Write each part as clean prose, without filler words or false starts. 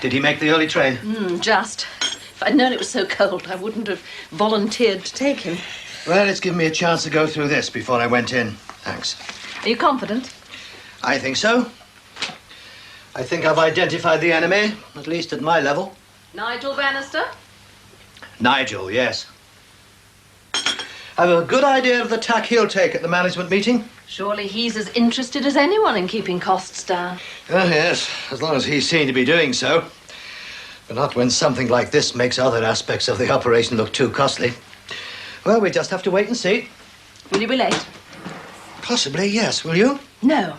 Did he make the early train? Just. If I'd known it was so cold, I wouldn't have volunteered to take him. Well, it's given me a chance to go through this before I went in. Thanks. Are you confident? I think so. I think I've identified the enemy, at least at my level. Nigel Bannister? Nigel, yes. I've a good idea of the tack he'll take at the management meeting. Surely he's as interested as anyone in keeping costs down. Oh, yes, as long as he's seen to be doing so. But not when something like this makes other aspects of the operation look too costly. Well, we just have to wait and see. Will you be late? Possibly, yes. Will you? No.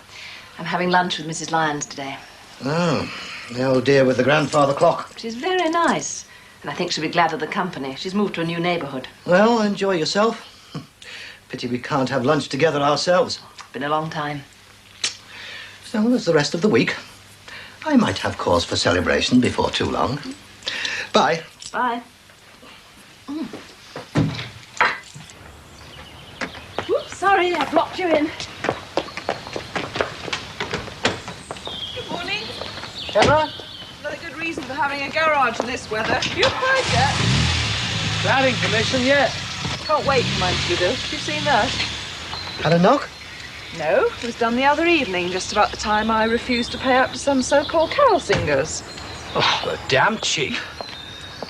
I'm having lunch with Mrs. Lyons today. Oh, the old dear with the grandfather clock. She's very nice. And I think she'll be glad of the company. She's moved to a new neighbourhood. Well, enjoy yourself. Pity we can't have lunch together ourselves. Been a long time. So there's the rest of the week. I might have cause for celebration before too long. Bye. Bye. Oops, sorry, I blocked you in. Good morning. Emma? Another good reason for having a garage in this weather. You applied yet? Planning permission, yes. Can't wait for mine to be built. You've seen that? Had a knock? No, it was done the other evening, just about the time I refused to pay up to some so-called carol singers. Oh, they're damn cheap.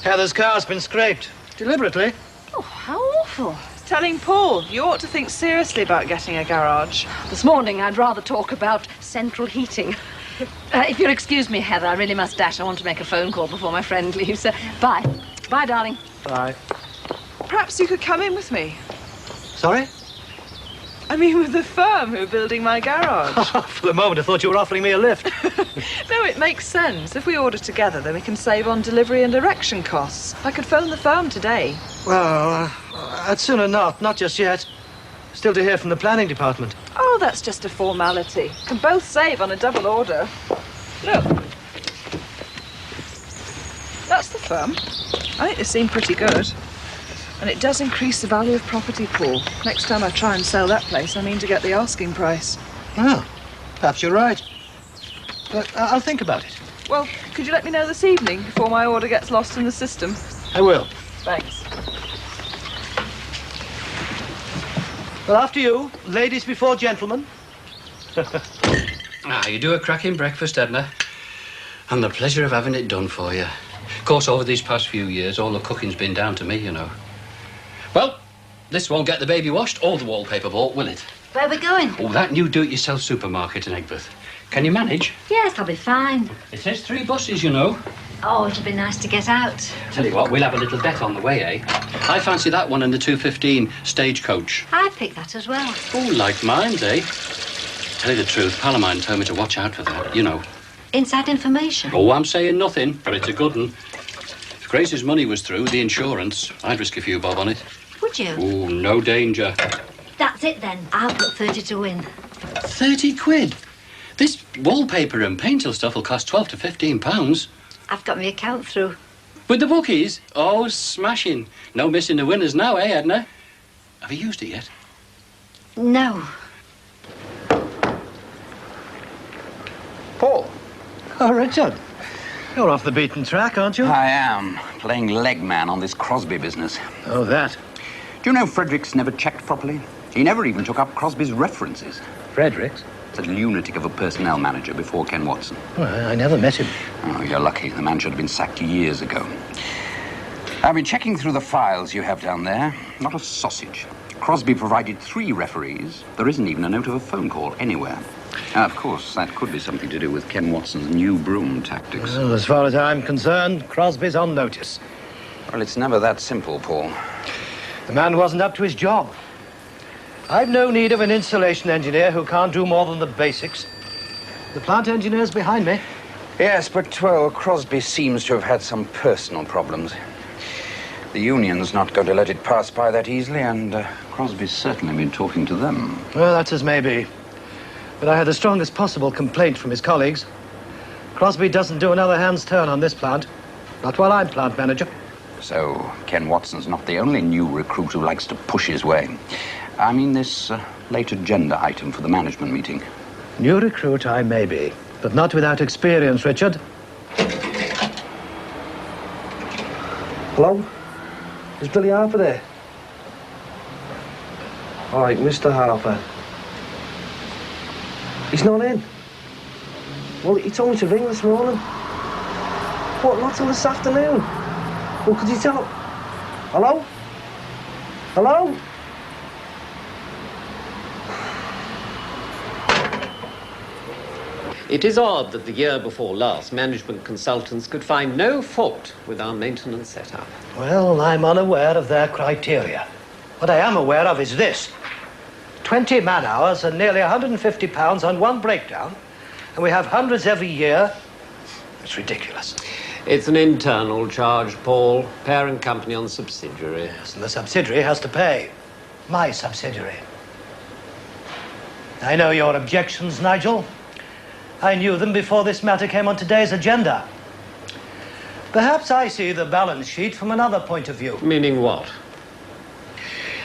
Heather's car's been scraped. Deliberately. Oh, how awful. Telling Paul, you ought to think seriously about getting a garage. This morning, I'd rather talk about central heating. If you'll excuse me, Heather, I really must dash. I want to make a phone call before my friend leaves. Bye. Bye, darling. Bye. Perhaps you could come in with me. Sorry? I mean, with the firm who are building my garage. For the moment, I thought you were offering me a lift. No, it makes sense. If we order together, then we can save on delivery and erection costs. I could phone the firm today. Well, I'd sooner not. Not just yet. Still to hear from the planning department. Oh, that's just a formality. Can both save on a double order. Look. That's the firm. I think they seem pretty good. And it does increase the value of property, Paul. Next time I try and sell that place, I mean to get the asking price. Well, perhaps you're right. But I'll think about it. Well, could you let me know this evening before my order gets lost in the system? I will. Thanks. Well, after you, ladies before gentlemen. You do a cracking breakfast, Edna. And the pleasure of having it done for you. Of course, over these past few years, all the cooking's been down to me, you know. Well, this won't get the baby washed or the wallpaper bought, will it? Where are we going? Oh, that new do-it-yourself supermarket in Egbert. Can you manage? Yes, I'll be fine. It says 3 buses, you know. Oh, it'll be nice to get out. Tell you what, we'll have a little bet on the way, eh? I fancy that one and the 2:15 stagecoach. I picked that as well. Oh, like mine, eh? Tell you the truth, pal of mine told me to watch out for that, you know. Inside information? Oh, I'm saying nothing, but it's a good one. If Grace's money was through, the insurance, I'd risk a few bob on it. Would you? Oh, no danger. That's it then. I'll put 30 to win. 30 quid? This wallpaper and paint stuff will cost 12 to 15 pounds. I've got my account through. With the bookies? Oh, smashing. No missing the winners now, eh, Edna? Have you used it yet? No. Paul. Oh, Richard. You're off the beaten track, aren't you? I am. Playing leg man on this Crosby business. Oh, that. Do you know Fredericks never checked properly? He never even took up Crosby's references. Fredericks? It's a lunatic of a personnel manager before Ken Watson. Well, I never met him. Oh, you're lucky. The man should have been sacked years ago. I've been checking through the files you have down there. Not a sausage. Crosby provided 3 referees. There isn't even a note of a phone call anywhere. Now, of course, that could be something to do with Ken Watson's new broom tactics. Well, as far as I'm concerned, Crosby's on notice. Well, it's never that simple, Paul. The man wasn't up to his job. I've no need of an installation engineer who can't do more than the basics. The plant engineer's behind me. Yes, but, well, Crosby seems to have had some personal problems. The union's not going to let it pass by that easily, and Crosby's certainly been talking to them. Well, that's as may be. But I had the strongest possible complaint from his colleagues. Crosby doesn't do another hand's turn on this plant. Not while I'm plant manager. So, Ken Watson's not the only new recruit who likes to push his way. I mean this late agenda item for the management meeting. New recruit I may be, but not without experience, Richard. Hello? Is Billy Harper there? All right, Mr. Harper. He's not in. Well, he told me to ring this morning. What, not till this afternoon? Well, could you tell him? Hello? Hello? It is odd that the year before last, management consultants could find no fault with our maintenance setup. Well, I'm unaware of their criteria. What I am aware of is this. 20 man-hours and nearly £150 on one breakdown, and we have hundreds every year. It's ridiculous. It's an internal charge, Paul. Parent company on subsidiary. Yes, and the subsidiary has to pay. My subsidiary. I know your objections, Nigel. I knew them before this matter came on today's agenda. Perhaps I see the balance sheet from another point of view. Meaning what?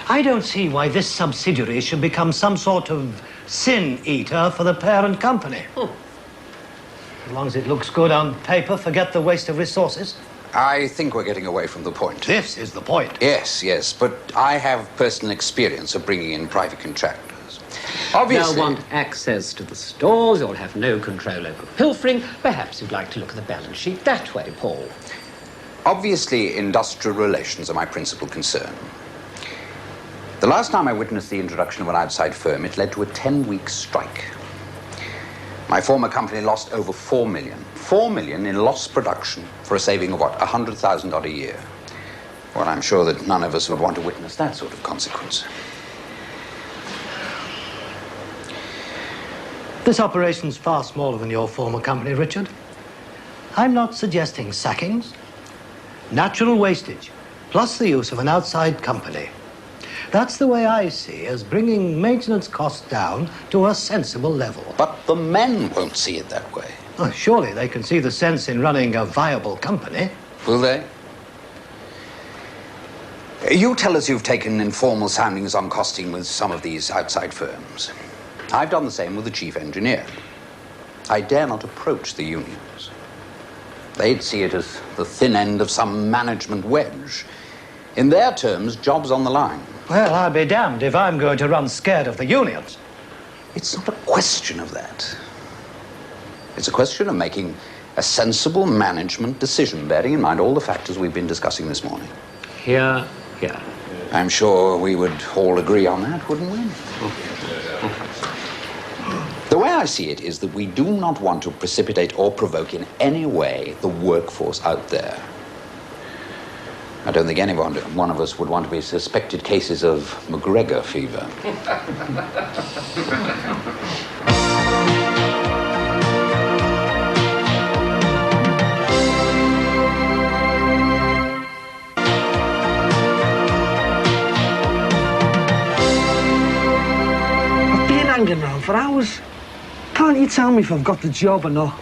I don't see why this subsidiary should become some sort of sin eater for the parent company. As long as it looks good on paper, forget the waste of resources. I think we're getting away from the point. This is the point. Yes, yes, but I have personal experience of bringing in private contractors. Obviously... They'll want access to the stores, you'll have no control over pilfering. Perhaps you'd like to look at the balance sheet that way, Paul. Obviously, industrial relations are my principal concern. The last time I witnessed the introduction of an outside firm, it led to a 10-week strike. My former company lost over 4 million. 4 million in lost production for a saving of, what, 100,000 odd a year. Well, I'm sure that none of us would want to witness that sort of consequence. This operation's far smaller than your former company, Richard. I'm not suggesting sackings. Natural wastage, plus the use of an outside company. That's the way I see as bringing maintenance costs down to a sensible level. But the men won't see it that way. Oh, surely they can see the sense in running a viable company. Will they? You tell us you've taken informal soundings on costing with some of these outside firms. I've done the same with the chief engineer. I dare not approach the unions. They'd see it as the thin end of some management wedge. In their terms, jobs on the line. Well, I'll be damned if I'm going to run scared of the unions. It's not a question of that. It's a question of making a sensible management decision, bearing in mind all the factors we've been discussing this morning. Here. I'm sure we would all agree on that, wouldn't we? The way I see it is that we do not want to precipitate or provoke in any way the workforce out there. I don't think one of us would want to be suspected cases of McGregor fever. I've been hanging around for hours. Can't you tell me if I've got the job or not?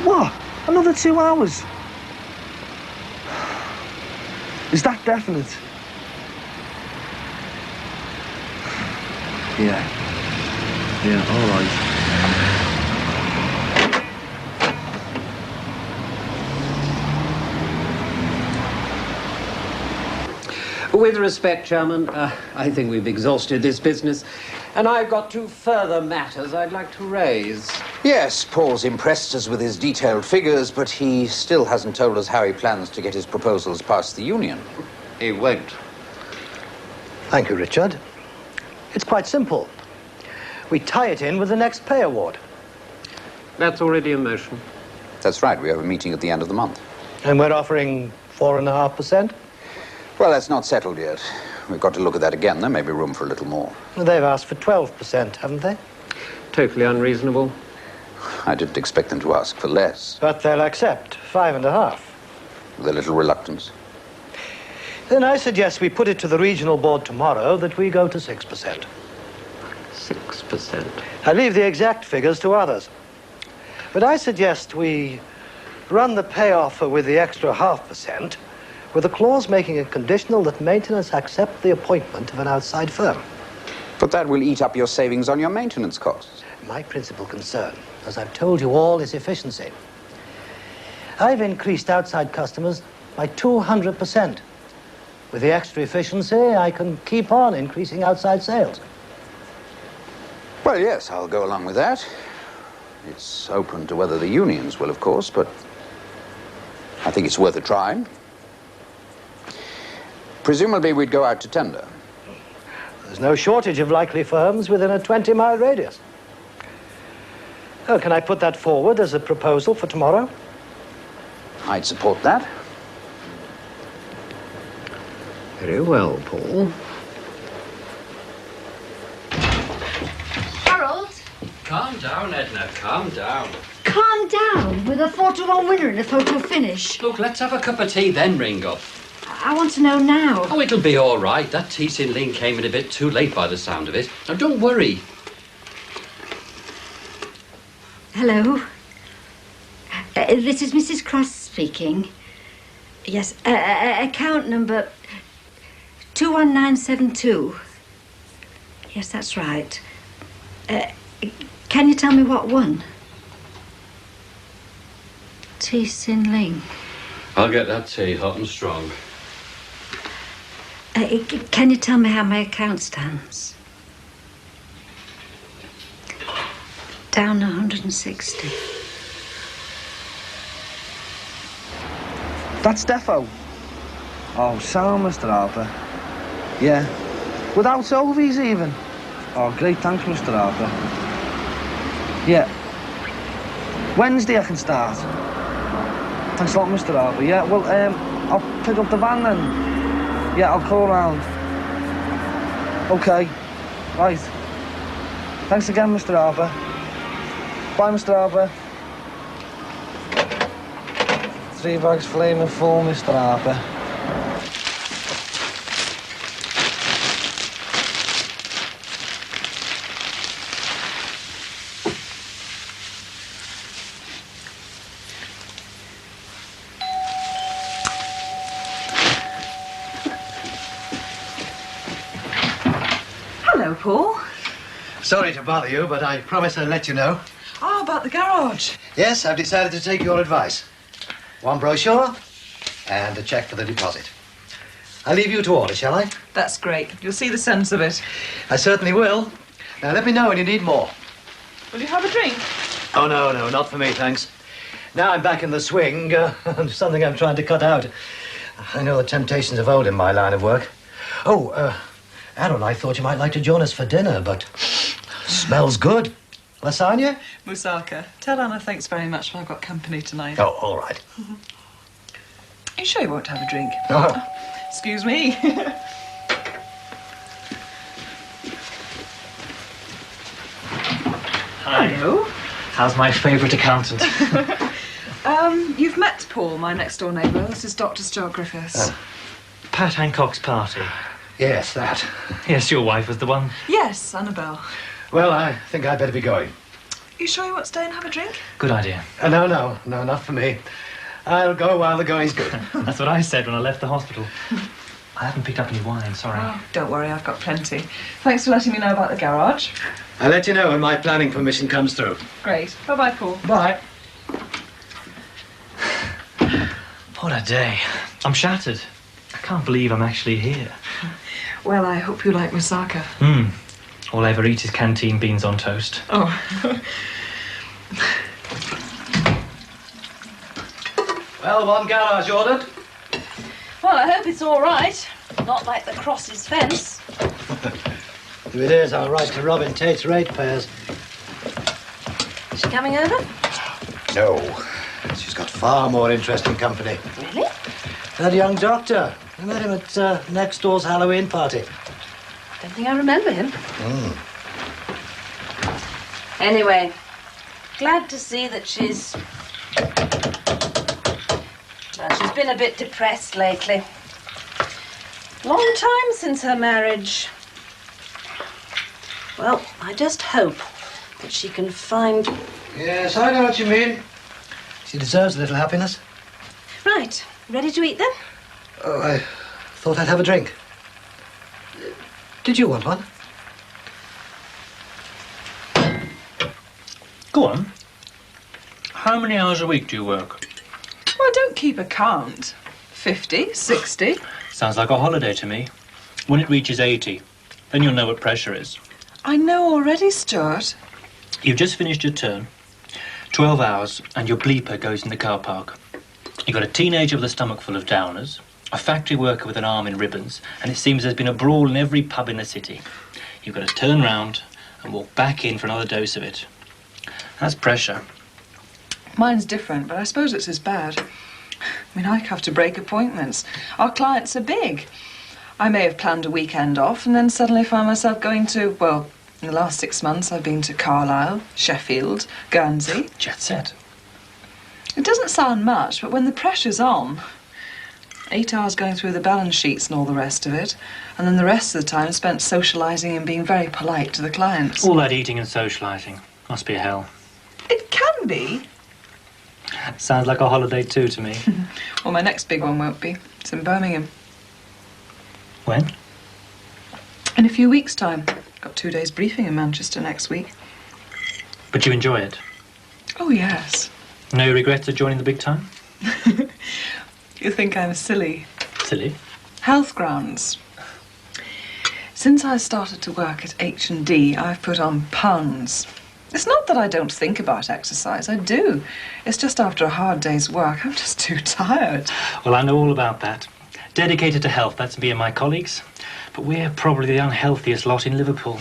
What? Another 2 hours? Is that definite? Yeah, all right. With respect, Chairman, I think we've exhausted this business, and I've got 2 further matters I'd like to raise. Yes, Paul's impressed us with his detailed figures, but he still hasn't told us how he plans to get his proposals past the union. He won't. Thank you, Richard. It's quite simple. We tie it in with the next pay award. That's already in motion. That's right, we have a meeting at the end of the month. And we're offering 4.5%? Well, that's not settled yet. We've got to look at that again. There may be room for a little more. Well, they've asked for 12%, haven't they? Totally unreasonable. I didn't expect them to ask for less. But they'll accept 5.5%. With a little reluctance. Then I suggest we put it to the regional board tomorrow that we go to 6%. 6%. I leave the exact figures to others. But I suggest we run the pay offer with the extra 0.5%, with a clause making it conditional that maintenance accept the appointment of an outside firm. But that will eat up your savings on your maintenance costs. My principal concern, as I've told you all, is efficiency. I've increased outside customers by 200%. With the extra efficiency, I can keep on increasing outside sales. Well, yes, I'll go along with that. It's open to whether the unions will, of course, but I think it's worth a try. Presumably we'd go out to tender. There's no shortage of likely firms within a 20-mile radius. Oh, can I put that forward as a proposal for tomorrow? I'd support that. Very well, Paul. Harold, Calm down, Edna, calm down. calm down with a 4-1 winner in a photo finish. Look, let's have a cup of tea, then ring up. I want to know now. Oh, it'll be all right. That tea tin Ling came in a bit too late by the sound of it. Now, don't worry. Hello. This is Mrs. Cross speaking. Yes, account number 21972. Yes, that's right. Can you tell me what won? Tea Sin Ling. I'll get that tea hot and strong. Can you tell me how my account stands? Down 160. That's defo. Oh, sound, Mr. Harper. Yeah. Without Solvies, even. Oh, great, thanks, Mr. Harper. Yeah. Wednesday I can start. Thanks a lot, Mr. Harper. Yeah, well, I'll pick up the van then. Yeah, I'll call around. Okay. Right. Thanks again, Mr. Harper. Bye, Mr. Harper. 3 bags flaming full, Mr. Harper. Hello, Paul. Sorry to bother you, but I promise I'll let you know. Oh, about the garage. Yes, I've decided to take your advice. 1 brochure and a cheque for the deposit. I'll leave you to order, shall I? That's great. You'll see the sense of it. I certainly will. Now, let me know when you need more. Will you have a drink? Oh, no, not for me, thanks. Now I'm back in the swing, something I'm trying to cut out. I know the temptations of old in my line of work. Oh, Aaron, I thought you might like to join us for dinner, but smells good. Lasagna? Moussaka. Tell Anna thanks very much, but I've got company tonight. Oh, all right. Are you sure you won't have a drink? Oh. Excuse me. Hi. Hello. How's my favourite accountant? You've met Paul, my next-door neighbour. This is Dr. Stuart Griffiths. Pat Hancock's party. Yes, that. Yes, your wife was the one. Yes, Annabelle. Well, I think I'd better be going. You sure you won't stay and have a drink? Good idea. No, not for me. I'll go while the going's good. That's what I said when I left the hospital. I haven't picked up any wine, sorry. Oh, don't worry, I've got plenty. Thanks for letting me know about the garage. I'll let you know when my planning permission comes through. Great. Bye-bye, Paul. Bye. What a day. I'm shattered. I can't believe I'm actually here. Well, I hope you like moussaka. All I ever eat is canteen beans on toast. Oh. Well, 1 garage ordered. Well, I hope it's all right. Not like the Crosses fence. If it is, I'll write to Robin Tate's ratepayers. Is she coming over? No. She's got far more interesting company. Really? That young doctor. I met him at next door's Halloween party. Don't think I remember him. Anyway, glad to see that she's... Well, she's been a bit depressed lately. Long time since her marriage. Well, I just hope that she can find... Yes, I know what you mean. She deserves a little happiness. Right, ready to eat then? Oh, I thought I'd have a drink. Did you want one? Go on. How many hours a week do you work? Well, I don't keep a count. 50, 60. Sounds like a holiday to me. When it reaches 80, then you'll know what pressure is. I know already, Stuart. You've just finished your turn. 12 hours, and your bleeper goes in the car park. You've got a teenager with a stomach full of downers, a factory worker with an arm in ribbons, and it seems there's been a brawl in every pub in the city. You've got to turn round and walk back in for another dose of it. That's pressure. Mine's different, but I suppose it's as bad. I mean, I have to break appointments. Our clients are big. I may have planned a weekend off and then suddenly find myself going to, well, in the last 6 months I've been to Carlisle, Sheffield, Guernsey. Jet set. It doesn't sound much, but when the pressure's on, 8 hours going through the balance sheets and all the rest of it, and then the rest of the time spent socialising and being very polite to the clients. All that eating and socialising. Must be hell. It can be. Sounds like a holiday too to me. Well, my next big one won't be. It's in Birmingham. When? In a few weeks' time. Got 2 days briefing in Manchester next week. But you enjoy it? Oh, yes. No regrets of joining the big time? You think I'm silly? Silly. Health grounds. Since I started to work at H&D, I've put on pounds. It's not that I don't think about exercise. I do. It's just after a hard day's work, I'm just too tired. Well, I know all about that. Dedicated to health, that's me and my colleagues. But we're probably the unhealthiest lot in Liverpool.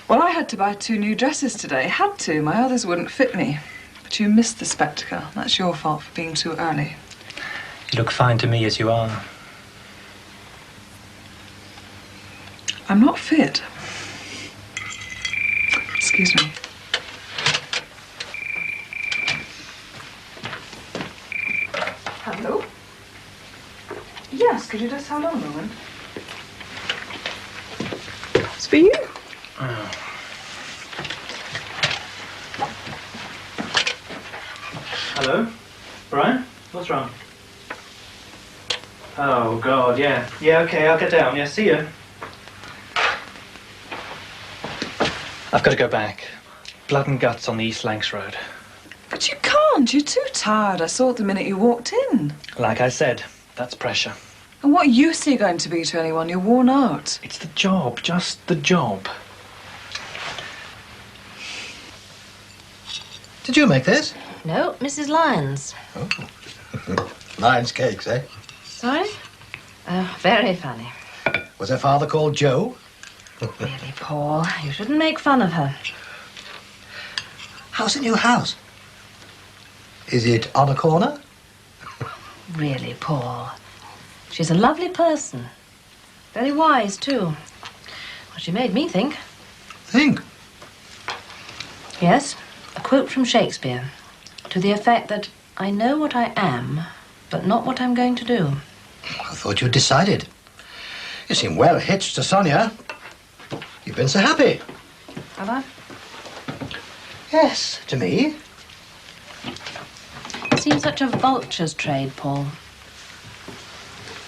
Well, I had to buy 2 new dresses today. Had to. My others wouldn't fit me. But you missed the spectacle. That's your fault for being too early. You look fine to me as you are. I'm not fit. Excuse me. Hello? Yes, could you just hold on a moment? It's for you. Oh. Hello? Brian? What's wrong? Oh, God, yeah. Yeah, okay, I'll get down. Yeah, see you. I've got to go back. Blood and guts on the East Lancs Road. But you can't. You're too tired. I saw it the minute you walked in. Like I said, that's pressure. And what use are you going to be to anyone? You're worn out. It's the job, just the job. Did you make this? No, Mrs. Lyons. Oh. Lyons cakes, eh? Sorry? Oh, very funny. Was her father called Joe? Really, Paul, you shouldn't make fun of her. How's the new house? Is it on a corner? Really, Paul. She's a lovely person. Very wise, too. Well, she made me think. Think? Yes, a quote from Shakespeare, to the effect that I know what I am, but not what I'm going to do. I thought you'd decided. You seem well hitched to Sonia. You've been so happy. Have I? Yes, to me. It seems such a vulture's trade, Paul.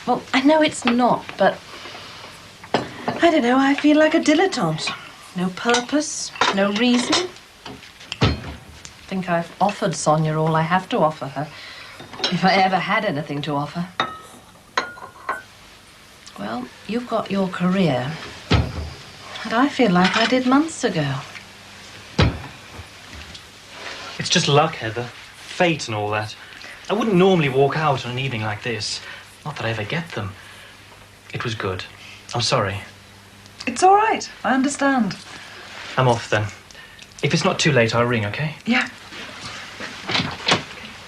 Well, I know it's not, but I don't know, I feel like a dilettante. No purpose, no reason. I think I've offered Sonia all I have to offer her, if I ever had anything to offer. Well, you've got your career, and I feel like I did months ago. It's just luck, Heather. Fate and all that. I wouldn't normally walk out on an evening like this. Not that I ever get them. It was good. I'm sorry. It's all right. I understand. I'm off then. If it's not too late, I'll ring, okay? Yeah.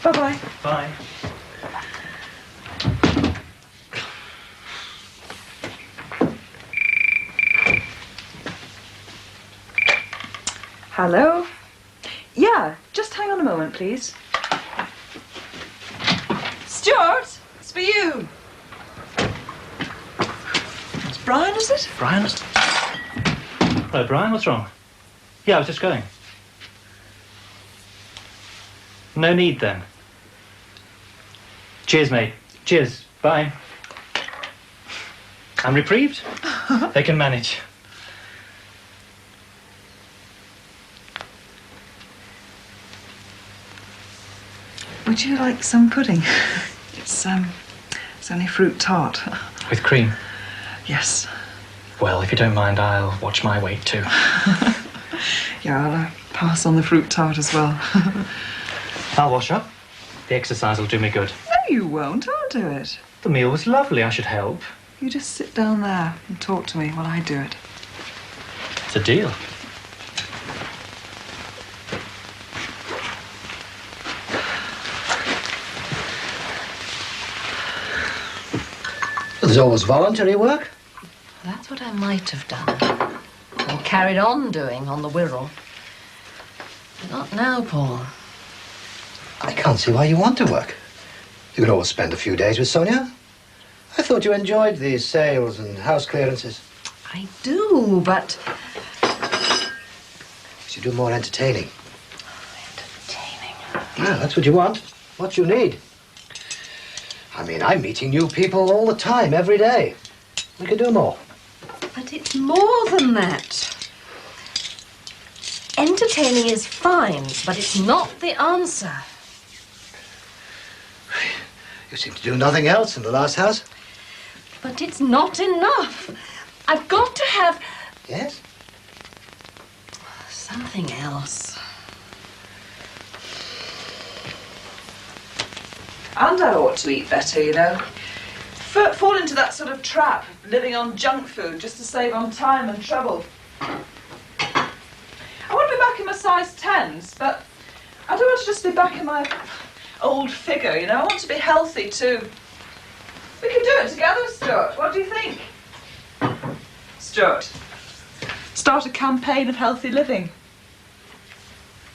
Bye-bye. Bye. Hello? Yeah, just hang on a moment, please. Stuart, it's for you. It's Brian, is it? Brian? Hello, Brian. What's wrong? Yeah, I was just going. No need, then. Cheers, mate. Cheers. Bye. I'm reprieved. They can manage. Would you like some pudding? It's only fruit tart. With cream? Yes. Well, if you don't mind, I'll watch my weight too. Yeah, I'll pass on the fruit tart as well. I'll wash up. The exercise will do me good. No, you won't. I'll do it. The meal was lovely. I should help. You just sit down there and talk to me while I do it. It's a deal. There's always voluntary work. That's what I might have done. Or carried on doing on the Wirral. But not now, Paul. I can't see why you want to work. You could always spend a few days with Sonia. I thought you enjoyed these sales and house clearances. I do, but... You should do more entertaining. Entertaining. Yeah, that's what you want. What you need. I mean, I'm meeting new people all the time, every day. We could do more. But it's more than that. Entertaining is fine, but it's not the answer. You seem to do nothing else in the last house. But it's not enough. I've got to have Yes? something else. And I ought to eat better, you know. Fall into that sort of trap, living on junk food just to save on time and trouble. I want to be back in my size 10s, but I don't want to just be back in my old figure, you know. I want to be healthy too. We can do it together, Stuart. What do you think? Stuart, start a campaign of healthy living.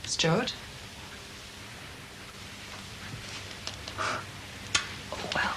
Stuart? Oh, well.